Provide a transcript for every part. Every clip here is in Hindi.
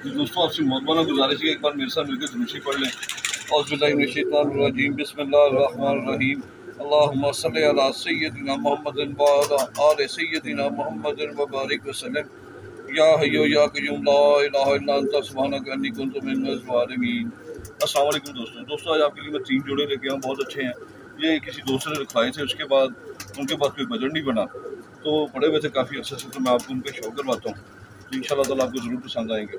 दोस्तों आपसे मौलाना गुजारिश है एक बार मेरे साथ मिलकर दुरूद पढ़ लें। औज़ुबिल्लाहिमिनश्शैतानिर्रजीम बिस्मिल्लाहिर्रहमानिर्रहीम अल्लाहुम्मा सल्लि अला सय्यदिना मुहम्मदिन व अला आलि सय्यदिना मुहम्मदिन व बारिक वसल्लम या हय्यु या क़य्यूम ला इलाहा इल्ला अंता सुब्हानका अन्नी कुन्तु मिनज़ ज़ालिमीन। अस्सलाम वालेकुम दोस्तों आज आपके लिए मैं 3 जोड़े लेके आया, बहुत अच्छे हैं। ये किसी दोस्त ने रखवाए थे, उसके बाद उनके पास कोई बजट नहीं बना तो पड़े हुए थे काफ़ी अच्छे से, तो मैं आपको उनके शो करवाता हूँ, तो इंशाल्लाह ताला आपको ज़रूर पसंद आएंगे।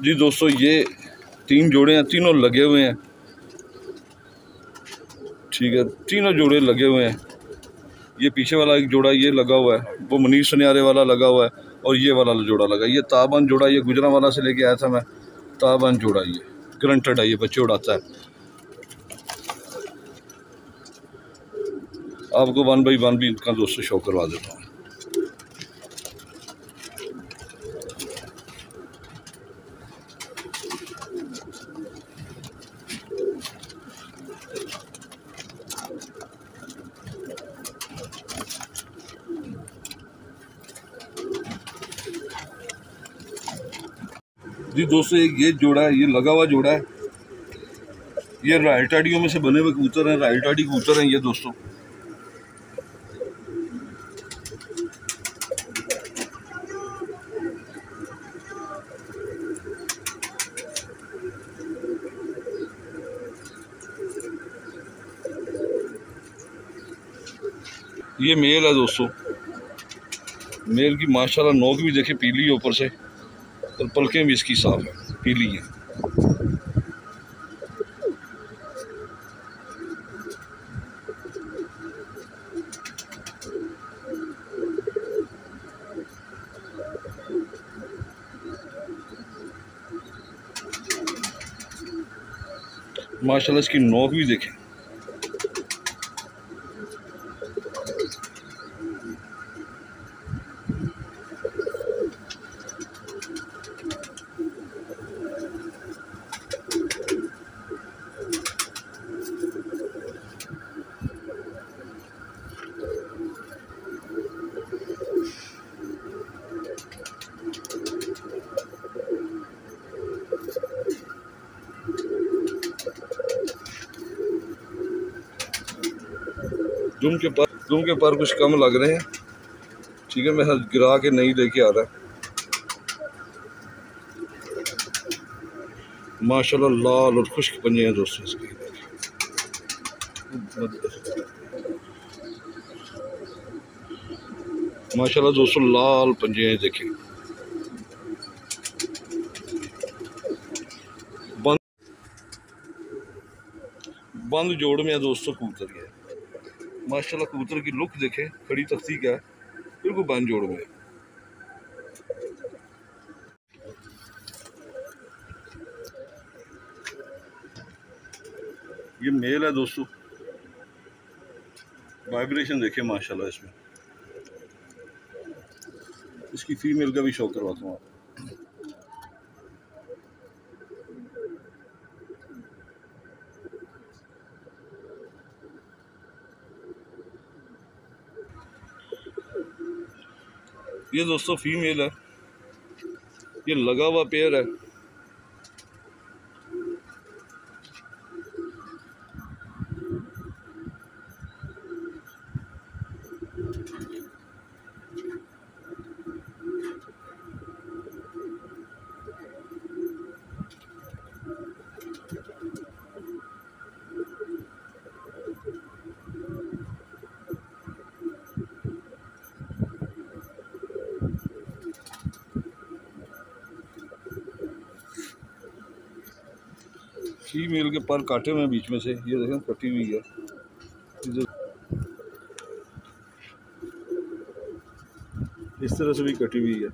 जी दोस्तों ये 3 जोड़े हैं, तीनों लगे हुए हैं, ठीक है, तीनों जोड़े लगे हुए हैं। ये पीछे वाला एक जोड़ा ये लगा हुआ है, वो मुनीर सुनियारे वाला लगा हुआ है, और ये वाला जोड़ा लगा। ये ताबन जोड़ा, ये गुजरांवाला से लेके आया था मैं, ताबन जोड़ा, ये ग्रंटेड है, ये बच्चे उड़ाता है। आपको 1 बाई 1 भी इनका दोस्तों शो करवा देता हूँ। जी दोस्तों एक ये जोड़ा है, ये लगा हुआ जोड़ा है। ये रायल टाडियों में से बने हुए कबूतर हैं, रायल टाडी कबूतर हैं ये दोस्तों। ये मेल है दोस्तों, मेल की माशाल्लाह नोक भी देखे पीली है ऊपर से, और पलकें भी इसकी साफ है, पीली है। माशाल्लाह इसकी नोक भी देखें। दुम के पर कुछ कम लग रहे हैं, ठीक है, मैं गिरा के नहीं लेके आ रहा है। माशाल्लाह लाल और खुश्क पंजे हैं दोस्तों इसके। माशाल्लाह दोस्तों लाल पंजे हैं, देखें। बंद जोड़ में है दोस्तों कबूतर। ये माशाल्लाह कबूतर की लुक देखें, खड़ी तख्ती का है, बिल्कुल बंद जोड़ में। ये मेल है दोस्तों, वाइब्रेशन देखें माशाल्लाह इसमें। इसकी फीमेल का भी शो करवाता हूँ। ये दोस्तों फीमेल है, ये लगा हुआ पेयर है। फीमेल के पर काटे हुए बीच में से, ये देखें कटी हुई है, इस तरह से भी कटी हुई है।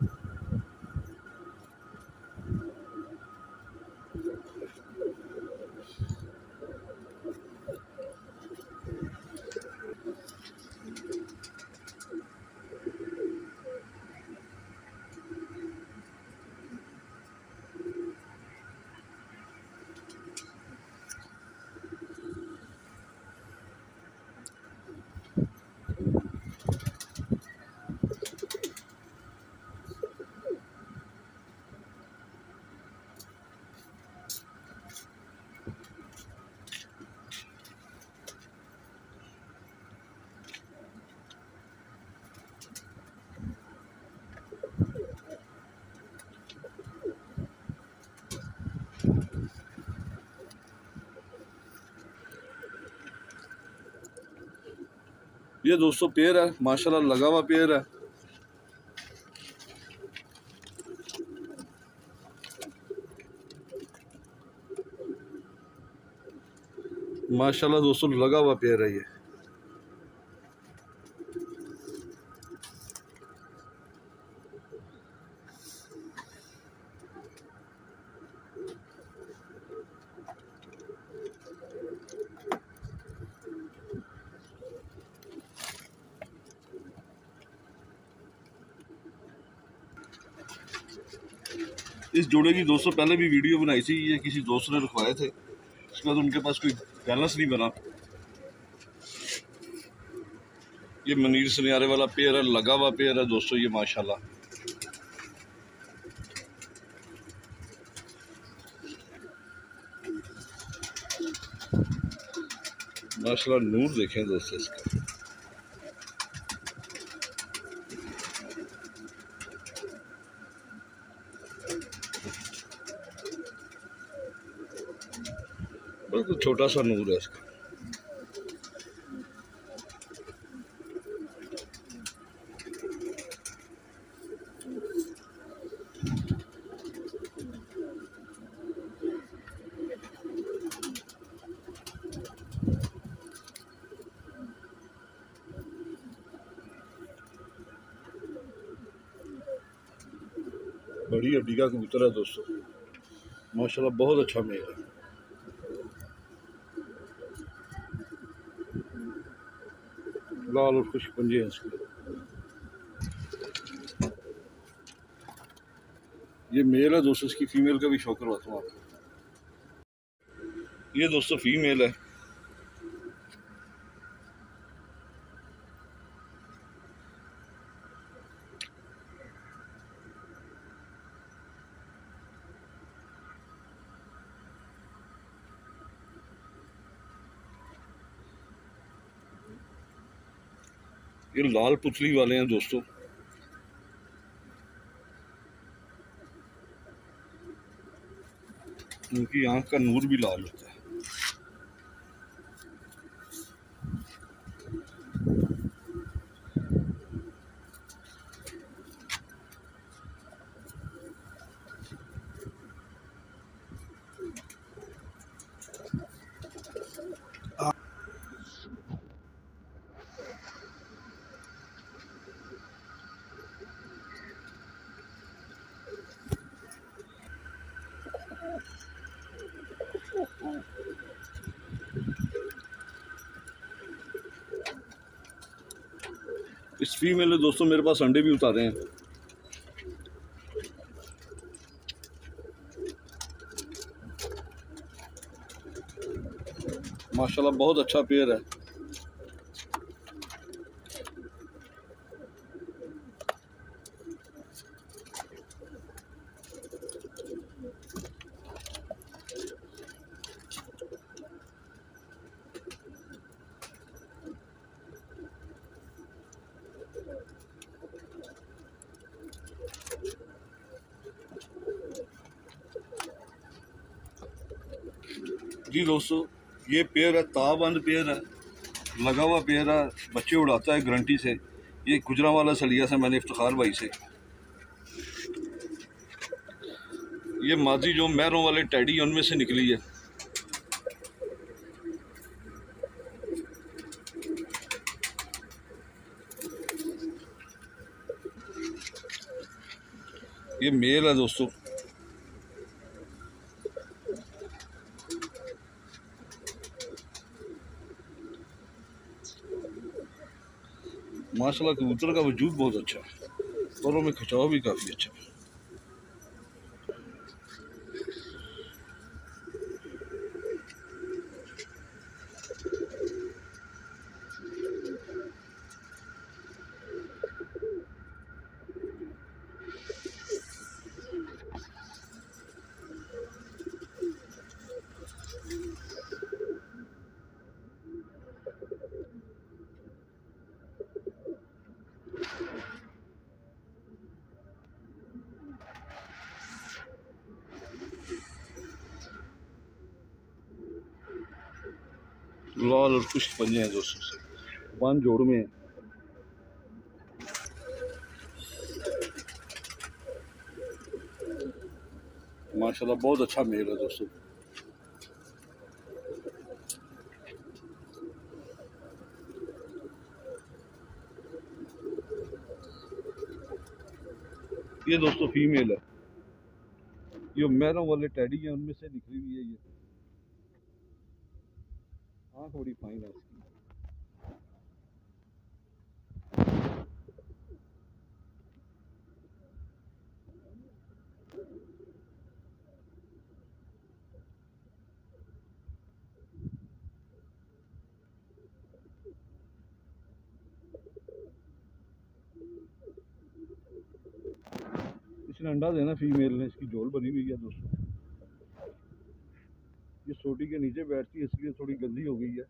ये दोस्तों पेयर है, माशाल्लाह लगा हुआ पेयर है। माशाल्लाह दोस्तों लगा हुआ पेयर है ये। इस जोड़े की दोस्तों पहले भी वीडियो बनाई थी, ये किसी दोस्त ने रखवाए थे, उसके बाद उनके पास कोई बैलेंस नहीं बना। ये मनीर सनियारे वाला पेयर है, लगा हुआ पेयर है दोस्तों ये माशाल्लाह। माशाल्लाह नूर देखें दोस्तों इसका। बिल्कुल छोटा सा नूर है इसका। बड़ी हड्डी का कबूतर है दोस्तों माशाल्लाह, बहुत अच्छा मेल है। लाल और खुश पंजे हैं इसके। ये मेल है दोस्तों, इसकी फीमेल का भी शौक करवाता हूँ आपको। ये दोस्तों फीमेल है। ये लाल पुतली वाले हैं दोस्तों। इनकी आंख का नूर भी लाल होता है। इस फीमेल ने दोस्तों मेरे पास अंडे भी उतारे हैं। माशाल्लाह बहुत अच्छा पेयर है। जी दोस्तों ये पेयर है, ताबंद पेयर है, लगा हुआ पेयर है, बच्चे उड़ाता है गारंटी से। ये गुजरांवाला से लिया था मैंने इफ्तिखार भाई से। ये मादी जो महरों वाले टैडी उनमें से निकली है। ये मेल है दोस्तों। माशाल्लाह कबूतर का वजूद बहुत अच्छा है, परों में खिंचाव भी काफ़ी अच्छा है। लाल और खुश्क पंजे हैं दोस्तों से, वन जोड़ में है। माशाल्लाह बहुत अच्छा मेल है दोस्तों। ये दोस्तों फीमेल है, ये मैरों वाले टैडी हैं उनमें से निकली हुई है। ये आँख बड़ी फाइन है इसकी। इसने अंडा देना फीमेल ने, इसकी झोल बनी हुई है दोस्तों। ये सोटी के नीचे बैठती है इसलिए थोड़ी गंदी हो गई है।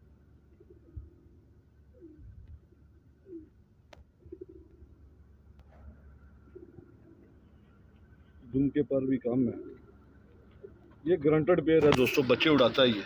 दुम के पर भी कम है। ये ग्रंटेड पेयर है दोस्तों, बच्चे उड़ाता है ये।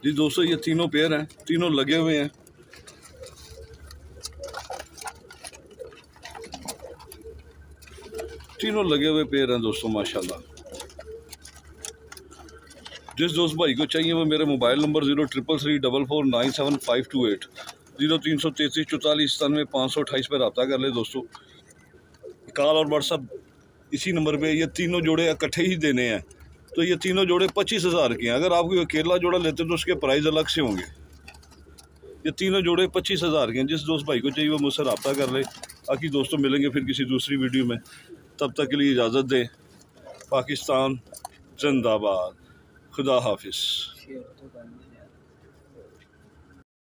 जी दोस्तों ये तीनों पेयर हैं, तीनों लगे हुए हैं। तीनों लगे हुए पेयर हैं दोस्तों माशाल्लाह। जिस दोस्त भाई को चाहिए वो मेरे मोबाइल नंबर 0333449758 0333 44 97 528 पर रब्ता कर ले दोस्तों। कॉल और व्हाट्सअप इसी नंबर पे। ये तीनों जोड़े इकट्ठे ही देने हैं, तो ये तीनों जोड़े 25,000 के हैं। अगर आप कोई अकेला जोड़ा लेते हैं तो उसके प्राइस अलग से होंगे। ये तीनों जोड़े 25,000 के हैं। जिस दोस्त भाई को चाहिए वो मुझसे रब्ता कर ले। बाकी दोस्तों मिलेंगे फिर किसी दूसरी वीडियो में, तब तक के लिए इजाज़त दें। पाकिस्तान जिंदाबाद, खुदा हाफिज़।